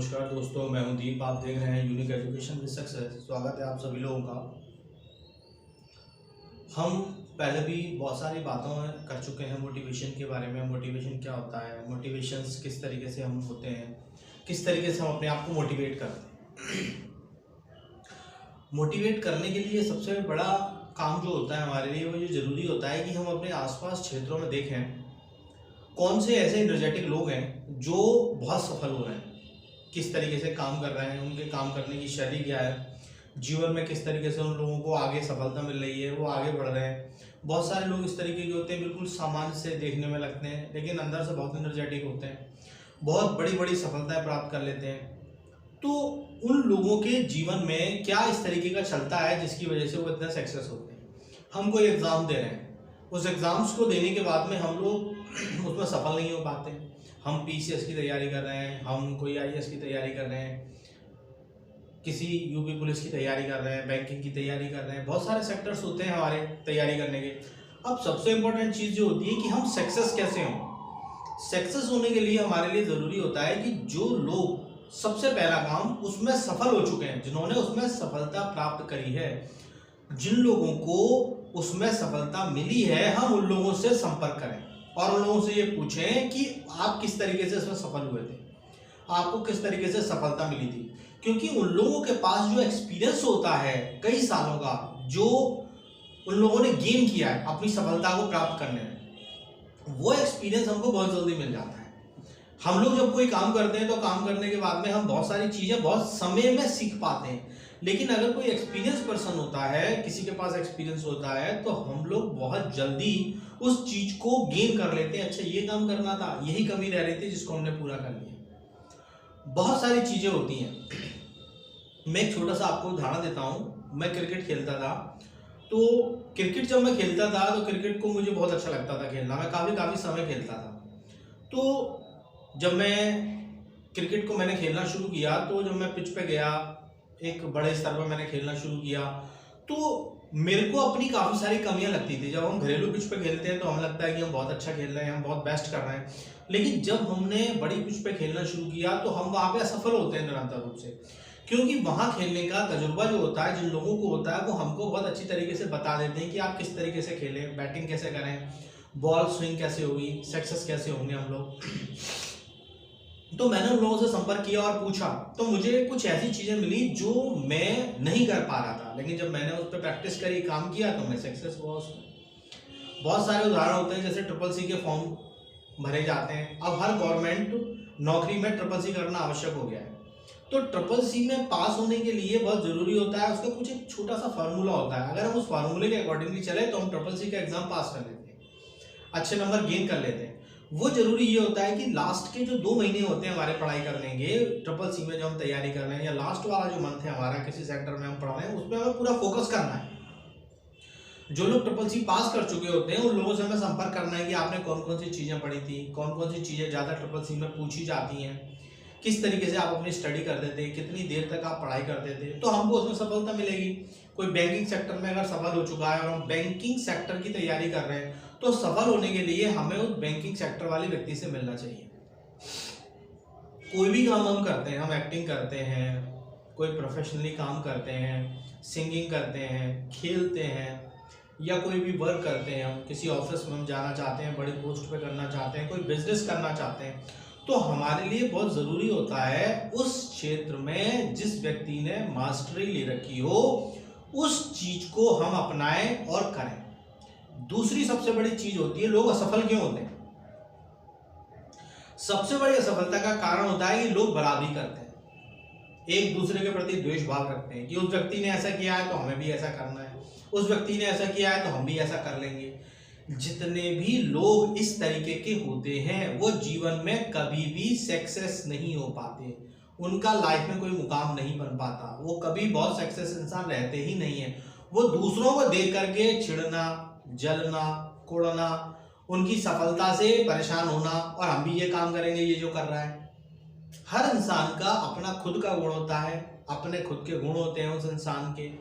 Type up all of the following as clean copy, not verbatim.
नमस्कार दोस्तों, मैं हूं दीप। आप देख रहे हैं यूनिक एजुकेशन विद सक्सेस। स्वागत है आप सभी लोगों का। हम पहले भी बहुत सारी बातों कर चुके हैं मोटिवेशन के बारे में। मोटिवेशन क्या होता है, मोटिवेशंस किस तरीके से हम होते हैं, किस तरीके से हम अपने आप को मोटिवेट करते हैं। मोटिवेट करने के लिए सबसे बड़ा काम जो होता है हमारे लिए, वो ये ज़रूरी होता है कि हम अपने आसपास क्षेत्रों में देखें कौन से ऐसे एनर्जेटिक लोग हैं जो बहुत सफल हो रहे हैं, किस तरीके से काम कर रहे हैं, उनके काम करने की शैली क्या है, जीवन में किस तरीके से उन लोगों को आगे सफलता मिल रही है, वो आगे बढ़ रहे हैं। बहुत सारे लोग इस तरीके के होते हैं, बिल्कुल सामान्य से देखने में लगते हैं, लेकिन अंदर से बहुत एनर्जेटिक होते हैं, बहुत बड़ी बड़ी सफलताएं प्राप्त कर लेते हैं। तो उन लोगों के जीवन में क्या इस तरीके का चलता है जिसकी वजह से वो इतना सक्सेस होते हैं। हम कोई एग्ज़ाम दे रहे हैं, उस एग्ज़ाम्स को देने के बाद में हम लोग उसमें सफल नहीं हो पाते। हम पीसीएस की तैयारी कर रहे हैं, हम कोई आईएएस की तैयारी कर रहे हैं, किसी यूपी पुलिस की तैयारी कर रहे हैं, बैंकिंग की तैयारी कर रहे हैं, बहुत सारे सेक्टर्स होते हैं हमारे तैयारी करने के। अब सबसे इम्पोर्टेंट चीज़ जो होती है कि हम सक्सेस कैसे हों। सक्सेस होने के लिए हमारे लिए ज़रूरी होता है कि जो लोग सबसे पहला काम उसमें सफल हो चुके हैं, जिन्होंने उसमें सफलता प्राप्त करी है, जिन लोगों को उसमें सफलता मिली है, हम उन लोगों से संपर्क करें और उन लोगों से ये पूछें कि आप किस तरीके से इसमें सफल हुए थे, आपको किस तरीके से सफलता मिली थी। क्योंकि उन लोगों के पास जो एक्सपीरियंस होता है कई सालों का, जो उन लोगों ने गेन किया है अपनी सफलता को प्राप्त करने में, वो एक्सपीरियंस हमको बहुत जल्दी मिल जाता है। हम लोग जब कोई काम करते हैं तो काम करने के बाद में हम बहुत सारी चीज़ें बहुत समय में सीख पाते हैं, लेकिन अगर कोई एक्सपीरियंस पर्सन होता है, किसी के पास एक्सपीरियंस होता है, तो हम लोग बहुत जल्दी उस चीज़ को गेन कर लेते हैं। अच्छा, ये काम करना था, यही कमी रह रही थी जिसको हमने पूरा कर लिया। बहुत सारी चीज़ें होती हैं। मैं एक छोटा सा आपको उदाहरण देता हूँ। मैं क्रिकेट खेलता था, तो क्रिकेट जब मैं खेलता था तो क्रिकेट को मुझे बहुत अच्छा लगता था खेलना। मैं काफ़ी समय खेलता था। तो जब मैं क्रिकेट को मैंने खेलना शुरू किया, तो जब मैं पिच पे गया, एक बड़े स्तर पर मैंने खेलना शुरू किया, तो मेरे को अपनी काफ़ी सारी कमियां लगती थी। जब हम घरेलू पिच पे खेलते हैं तो हमें लगता है कि हम बहुत अच्छा खेल रहे हैं, हम बहुत बेस्ट कर रहे हैं, लेकिन जब हमने बड़ी पिच पे खेलना शुरू किया तो हम वहाँ पे असफल होते हैं निरंतर रूप से। क्योंकि वहाँ खेलने का तजुर्बा जो होता है, जिन लोगों को होता है, वो हमको बहुत अच्छी तरीके से बता देते हैं कि आप किस तरीके से खेलें, बैटिंग कैसे करें, बॉल स्विंग कैसे होगी, सक्सेस कैसे होंगे हम लोग। तो मैंने उन लोगों से संपर्क किया और पूछा, तो मुझे कुछ ऐसी चीज़ें मिली जो मैं नहीं कर पा रहा था, लेकिन जब मैंने उस पर प्रैक्टिस करी, काम किया, तो मैं सक्सेस हुआ उसमें। बहुत सारे उदाहरण होते हैं, जैसे ट्रिपल सी के फॉर्म भरे जाते हैं। अब हर गवर्नमेंट नौकरी में ट्रिपल सी करना आवश्यक हो गया है। तो ट्रिपल सी में पास होने के लिए बहुत ज़रूरी होता है, उसका कुछ एक छोटा सा फार्मूला होता है। अगर हम उस फार्मूले के अकॉर्डिंगली चले तो हम ट्रिपल सी का एग्जाम पास कर लेते हैं, अच्छे नंबर गेन कर लेते हैं। वो जरूरी ये होता है कि लास्ट के जो 2 महीने होते हैं हमारे पढ़ाई करने के, ट्रिपल सी में जो हम तैयारी कर रहे हैं, या लास्ट वाला जो मंथ है हमारा किसी सेक्टर में हम पढ़ रहे हैं, उसमें हमें पूरा फोकस करना है। जो लोग ट्रिपल सी पास कर चुके होते हैं उन लोगों से हमें संपर्क करना है कि आपने कौन कौन सी चीज़ें पढ़ी थी, कौन कौन सी चीज़ें ज़्यादा ट्रिपल सी में पूछी जाती हैं, किस तरीके से आप अपनी स्टडी करते थे, कितनी देर तक आप पढ़ाई करते थे, तो हमको उसमें सफलता मिलेगी। कोई बैंकिंग सेक्टर में अगर सफल हो चुका है और हम बैंकिंग सेक्टर की तैयारी कर रहे हैं, तो सफल होने के लिए हमें उस बैंकिंग सेक्टर वाले व्यक्ति से मिलना चाहिए। कोई भी काम हम करते हैं, हम एक्टिंग करते हैं, कोई प्रोफेशनली काम करते हैं, सिंगिंग करते हैं, खेलते हैं, या कोई भी वर्क करते हैं, हम किसी ऑफिस में हम जाना चाहते हैं, बड़ी पोस्ट पे करना चाहते हैं, कोई बिजनेस करना चाहते हैं, तो हमारे लिए बहुत ज़रूरी होता है उस क्षेत्र में जिस व्यक्ति ने मास्टरी ले रखी हो, उस चीज़ को हम अपनाएं और करें। दूसरी सबसे बड़ी चीज़ होती है, लोग असफल क्यों होते हैं। सबसे बड़ी असफलता का कारण होता है कि लोग बराबरी करते हैं, एक दूसरे के प्रति द्वेष भाव रखते हैं कि उस व्यक्ति ने ऐसा किया है तो हमें भी ऐसा करना है, उस व्यक्ति ने ऐसा किया है तो हम भी ऐसा कर लेंगे। जितने भी लोग इस तरीके के होते हैं वो जीवन में कभी भी सक्सेस नहीं हो पाते, उनका लाइफ में कोई मुकाम नहीं बन पाता, वो कभी बहुत सक्सेस इंसान रहते ही नहीं है। वो दूसरों को देख करके चिढ़ना, जलना, कुड़ना, उनकी सफलता से परेशान होना, और हम भी ये काम करेंगे ये जो कर रहा है। हर इंसान का अपना खुद का गुण होता है, अपने खुद के गुण होते हैं उस इंसान के।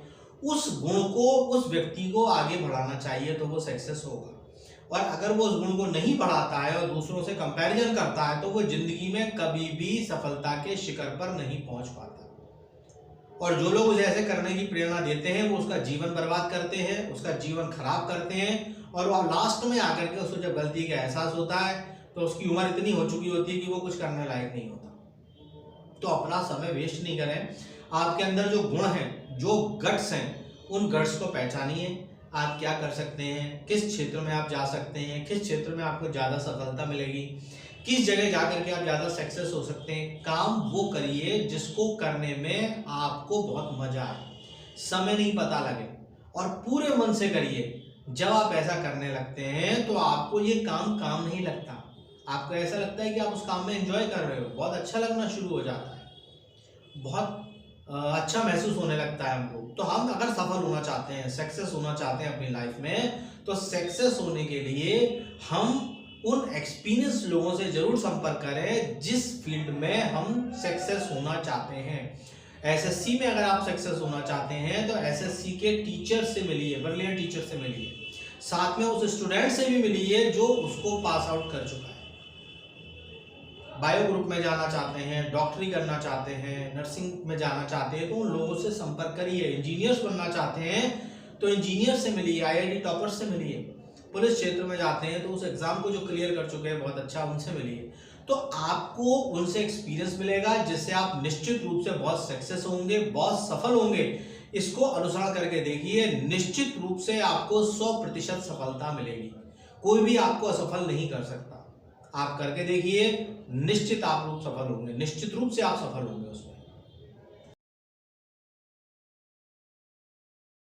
उस गुण को, उस व्यक्ति को आगे बढ़ाना चाहिए तो वो सक्सेस होगा। और अगर वो उस गुण को नहीं बढ़ाता है और दूसरों से कंपैरिजन करता है तो वो जिंदगी में कभी भी सफलता के शिखर पर नहीं पहुंच पाता। और जो लोग उसे ऐसे करने की प्रेरणा देते हैं वो उसका जीवन बर्बाद करते हैं, उसका जीवन खराब करते हैं, और वो लास्ट में आकर के उसको जब गलती का एहसास होता है तो उसकी उम्र इतनी हो चुकी होती है कि वो कुछ करने लायक नहीं होता। तो अपना समय वेस्ट नहीं करें। आपके अंदर जो गुण हैं, जो गट्स हैं, उन गट्स को पहचानिए। आप क्या कर सकते हैं, किस क्षेत्र में आप जा सकते हैं, किस क्षेत्र में आपको ज़्यादा सफलता मिलेगी, किस जगह जाकर के आप ज़्यादा सक्सेस हो सकते हैं। काम वो करिए जिसको करने में आपको बहुत मजा आए, समय नहीं पता लगे, और पूरे मन से करिए। जब आप ऐसा करने लगते हैं तो आपको ये काम काम नहीं लगता, आपको ऐसा लगता है कि आप उस काम में एंजॉय कर रहे हो, बहुत अच्छा लगना शुरू हो जाता है, बहुत अच्छा महसूस होने लगता है हमको। तो हम अगर सफल होना चाहते हैं, सक्सेस होना चाहते हैं अपनी लाइफ में, तो सक्सेस होने के लिए हम उन एक्सपीरियंस लोगों से जरूर संपर्क करें जिस फील्ड में हम सक्सेस होना चाहते हैं। एसएससी में अगर आप सक्सेस होना चाहते हैं तो एसएससी के टीचर से मिलिए, ब्रिलियंट टीचर से मिलिए, साथ में उस स्टूडेंट से भी मिलिए जो उसको पास आउट कर चुका है। बायो ग्रुप में जाना चाहते हैं, डॉक्टरी करना चाहते हैं, नर्सिंग में जाना चाहते हैं तो उन लोगों से संपर्क करिए। इंजीनियर्स बनना चाहते हैं तो इंजीनियर से मिलिए, आईआईटी टॉपर्स से मिलिए। पुलिस क्षेत्र में जाते हैं तो उस एग्जाम को जो क्लियर कर चुके हैं बहुत अच्छा, उनसे मिलिए। तो आपको उनसे एक्सपीरियंस मिलेगा जिससे आप निश्चित रूप से बहुत सक्सेस होंगे, बहुत सफल होंगे। इसको अनुसरण करके देखिए, निश्चित रूप से आपको 100% सफलता मिलेगी। कोई भी आपको असफल नहीं कर सकता। आप करके देखिए, निश्चित आप लोग सफल होंगे, निश्चित रूप से आप सफल होंगे उसमें।